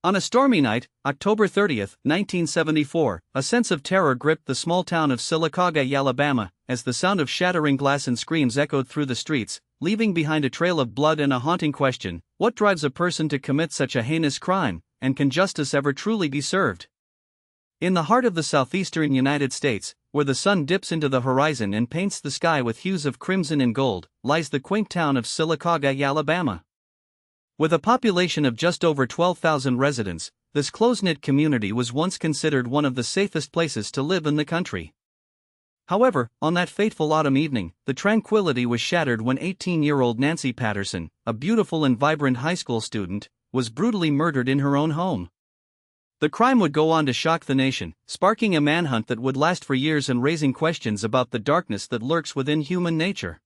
On a stormy night, October 30, 1974, a sense of terror gripped the small town of Sylacauga, Alabama, as the sound of shattering glass and screams echoed through the streets, leaving behind a trail of blood and a haunting question: what drives a person to commit such a heinous crime, and can justice ever truly be served? In the heart of the southeastern United States, where the sun dips into the horizon and paints the sky with hues of crimson and gold, lies the quaint town of Sylacauga, Alabama. With a population of just over 12,000 residents, this close-knit community was once considered one of the safest places to live in the country. However, on that fateful autumn evening, the tranquility was shattered when 18-year-old Nancy Patterson, a beautiful and vibrant high school student, was brutally murdered in her own home. The crime would go on to shock the nation, sparking a manhunt that would last for years and raising questions about the darkness that lurks within human nature.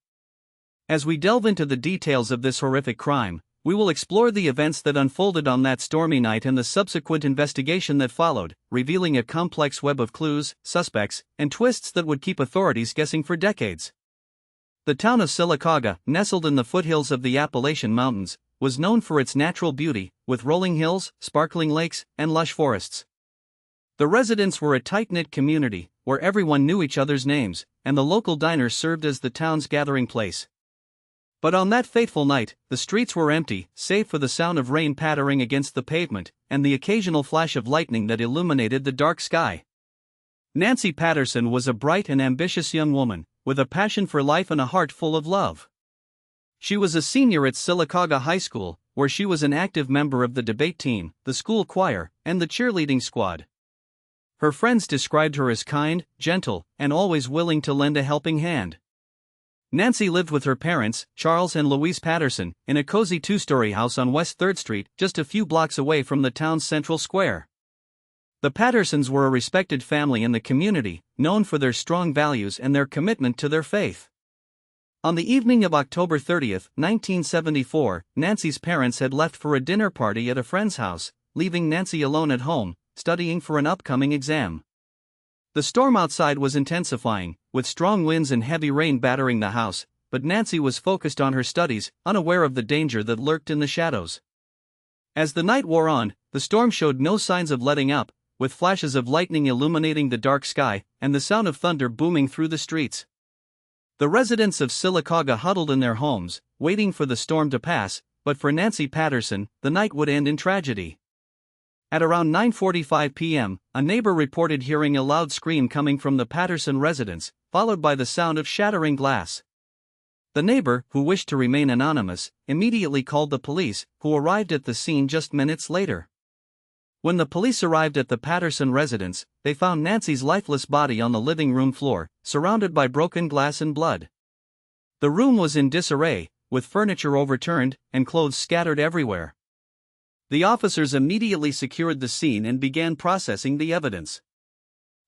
As we delve into the details of this horrific crime, we will explore the events that unfolded on that stormy night and the subsequent investigation that followed, revealing a complex web of clues, suspects, and twists that would keep authorities guessing for decades. The town of Sylacauga, nestled in the foothills of the Appalachian Mountains, was known for its natural beauty, with rolling hills, sparkling lakes, and lush forests. The residents were a tight-knit community, where everyone knew each other's names, and the local diners served as the town's gathering place. But on that fateful night, the streets were empty, save for the sound of rain pattering against the pavement, and the occasional flash of lightning that illuminated the dark sky. Nancy Patterson was a bright and ambitious young woman, with a passion for life and a heart full of love. She was a senior at Sylacauga High School, where she was an active member of the debate team, the school choir, and the cheerleading squad. Her friends described her as kind, gentle, and always willing to lend a helping hand. Nancy lived with her parents, Charles and Louise Patterson, in a cozy two-story house on West 3rd Street, just a few blocks away from the town's central square. The Pattersons were a respected family in the community, known for their strong values and their commitment to their faith. On the evening of October 30, 1974, Nancy's parents had left for a dinner party at a friend's house, leaving Nancy alone at home, studying for an upcoming exam. The storm outside was intensifying, with strong winds and heavy rain battering the house, but Nancy was focused on her studies, unaware of the danger that lurked in the shadows. As the night wore on, the storm showed no signs of letting up, with flashes of lightning illuminating the dark sky, and the sound of thunder booming through the streets. The residents of Sylacauga huddled in their homes, waiting for the storm to pass, but for Nancy Patterson, the night would end in tragedy. At around 9:45 p.m., a neighbor reported hearing a loud scream coming from the Patterson residence, followed by the sound of shattering glass. The neighbor, who wished to remain anonymous, immediately called the police, who arrived at the scene just minutes later. When the police arrived at the Patterson residence, they found Nancy's lifeless body on the living room floor, surrounded by broken glass and blood. The room was in disarray, with furniture overturned and clothes scattered everywhere. The officers immediately secured the scene and began processing the evidence.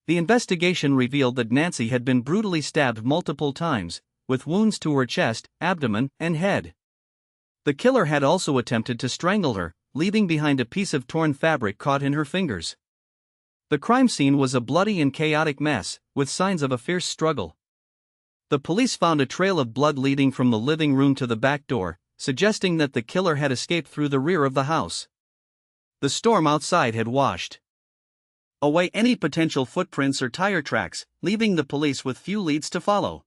The investigation revealed that Nancy had been brutally stabbed multiple times, with wounds to her chest, abdomen, and head. The killer had also attempted to strangle her, leaving behind a piece of torn fabric caught in her fingers. The crime scene was a bloody and chaotic mess, with signs of a fierce struggle. The police found a trail of blood leading from the living room to the back door, suggesting that the killer had escaped through the rear of the house. The storm outside had washed away any potential footprints or tire tracks, leaving the police with few leads to follow.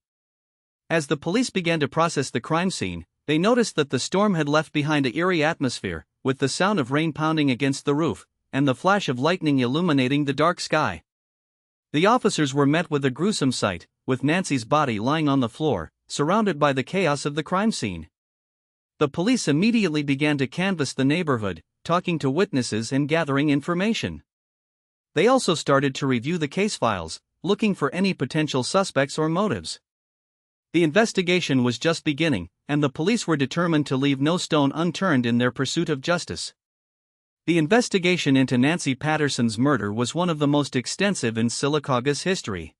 As the police began to process the crime scene, they noticed that the storm had left behind an eerie atmosphere, with the sound of rain pounding against the roof, and the flash of lightning illuminating the dark sky. The officers were met with a gruesome sight, with Nancy's body lying on the floor, surrounded by the chaos of the crime scene. The police immediately began to canvass the neighborhood, talking to witnesses and gathering information. They also started to review the case files, looking for any potential suspects or motives. The investigation was just beginning, and the police were determined to leave no stone unturned in their pursuit of justice. The investigation into Nancy Patterson's murder was one of the most extensive in Sylacauga's history.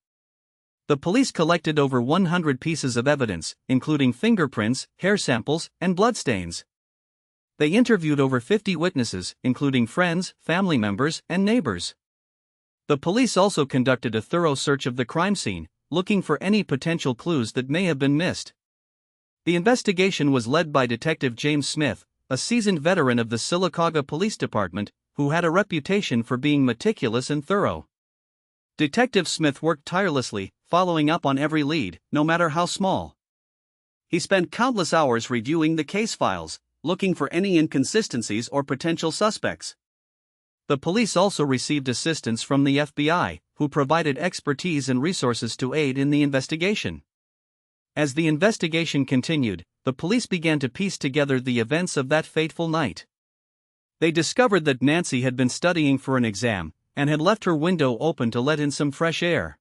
The police collected over 100 pieces of evidence, including fingerprints, hair samples, and bloodstains. They interviewed over 50 witnesses, including friends, family members, and neighbors. The police also conducted a thorough search of the crime scene, looking for any potential clues that may have been missed. The investigation was led by Detective James Smith, a seasoned veteran of the Sylacauga Police Department, who had a reputation for being meticulous and thorough. Detective Smith worked tirelessly, following up on every lead, no matter how small. He spent countless hours reviewing the case files, looking for any inconsistencies or potential suspects. The police also received assistance from the FBI, who provided expertise and resources to aid in the investigation. As the investigation continued, the police began to piece together the events of that fateful night. They discovered that Nancy had been studying for an exam and had left her window open to let in some fresh air.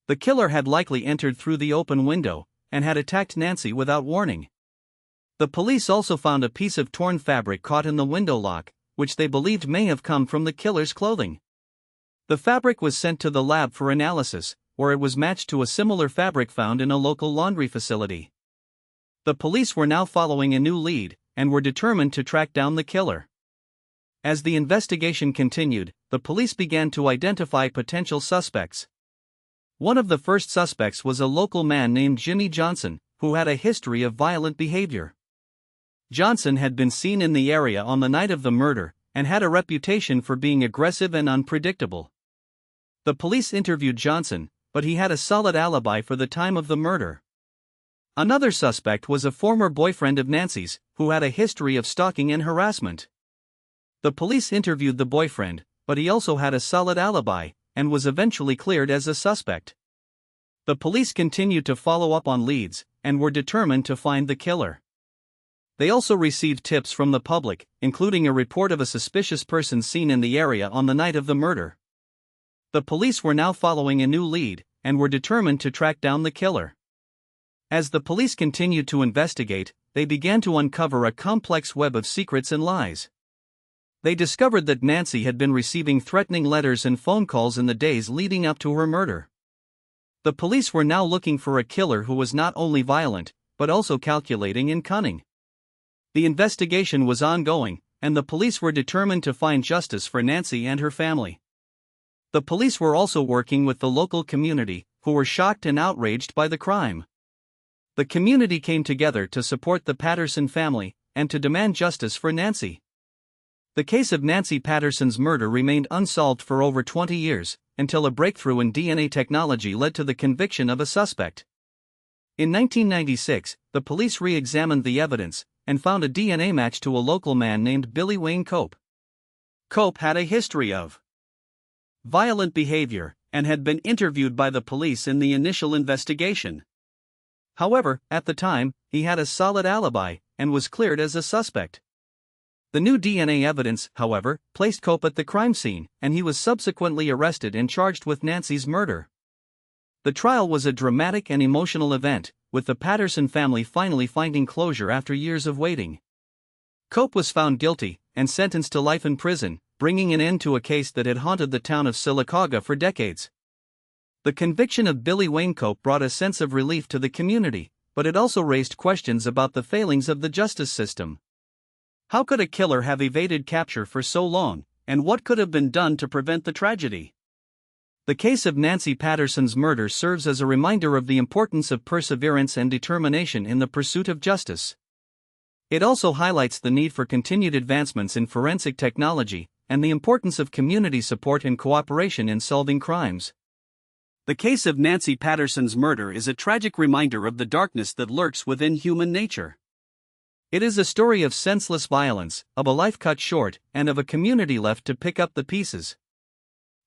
The killer had likely entered through the open window and had attacked Nancy without warning. The police also found a piece of torn fabric caught in the window lock, which they believed may have come from the killer's clothing. The fabric was sent to the lab for analysis, where it was matched to a similar fabric found in a local laundry facility. The police were now following a new lead and were determined to track down the killer. As the investigation continued, the police began to identify potential suspects. One of the first suspects was a local man named Jimmy Johnson, who had a history of violent behavior. Johnson had been seen in the area on the night of the murder and had a reputation for being aggressive and unpredictable. The police interviewed Johnson, but he had a solid alibi for the time of the murder. Another suspect was a former boyfriend of Nancy's, who had a history of stalking and harassment. The police interviewed the boyfriend, but he also had a solid alibi and was eventually cleared as a suspect. The police continued to follow up on leads and were determined to find the killer. They also received tips from the public, including a report of a suspicious person seen in the area on the night of the murder. The police were now following a new lead and were determined to track down the killer. As the police continued to investigate, they began to uncover a complex web of secrets and lies. They discovered that Nancy had been receiving threatening letters and phone calls in the days leading up to her murder. The police were now looking for a killer who was not only violent, but also calculating and cunning. The investigation was ongoing, and the police were determined to find justice for Nancy and her family. The police were also working with the local community, who were shocked and outraged by the crime. The community came together to support the Patterson family and to demand justice for Nancy. The case of Nancy Patterson's murder remained unsolved for over 20 years, until a breakthrough in DNA technology led to the conviction of a suspect. In 1996, the police re-examined the evidence and found a DNA match to a local man named Billy Wayne Cope. Cope had a history of violent behavior and had been interviewed by the police in the initial investigation. However, at the time, he had a solid alibi and was cleared as a suspect. The new DNA evidence, however, placed Cope at the crime scene, and he was subsequently arrested and charged with Nancy's murder. The trial was a dramatic and emotional event, with the Patterson family finally finding closure after years of waiting. Cope was found guilty and sentenced to life in prison, bringing an end to a case that had haunted the town of Sylacauga for decades. The conviction of Billy Wayne Cope brought a sense of relief to the community, but it also raised questions about the failings of the justice system. How could a killer have evaded capture for so long, and what could have been done to prevent the tragedy? The case of Nancy Patterson's murder serves as a reminder of the importance of perseverance and determination in the pursuit of justice. It also highlights the need for continued advancements in forensic technology and the importance of community support and cooperation in solving crimes. The case of Nancy Patterson's murder is a tragic reminder of the darkness that lurks within human nature. It is a story of senseless violence, of a life cut short, and of a community left to pick up the pieces.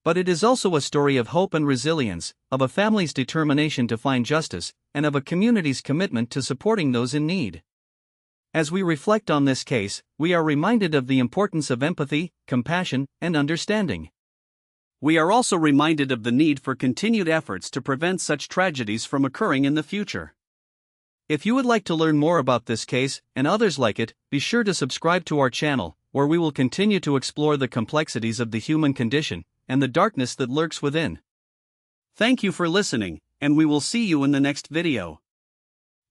But it is also a story of hope and resilience, of a family's determination to find justice, and of a community's commitment to supporting those in need. As we reflect on this case, we are reminded of the importance of empathy, compassion, and understanding. We are also reminded of the need for continued efforts to prevent such tragedies from occurring in the future. If you would like to learn more about this case, and others like it, be sure to subscribe to our channel, where we will continue to explore the complexities of the human condition, and the darkness that lurks within. Thank you for listening, and we will see you in the next video.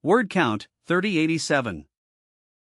Word count, 3087.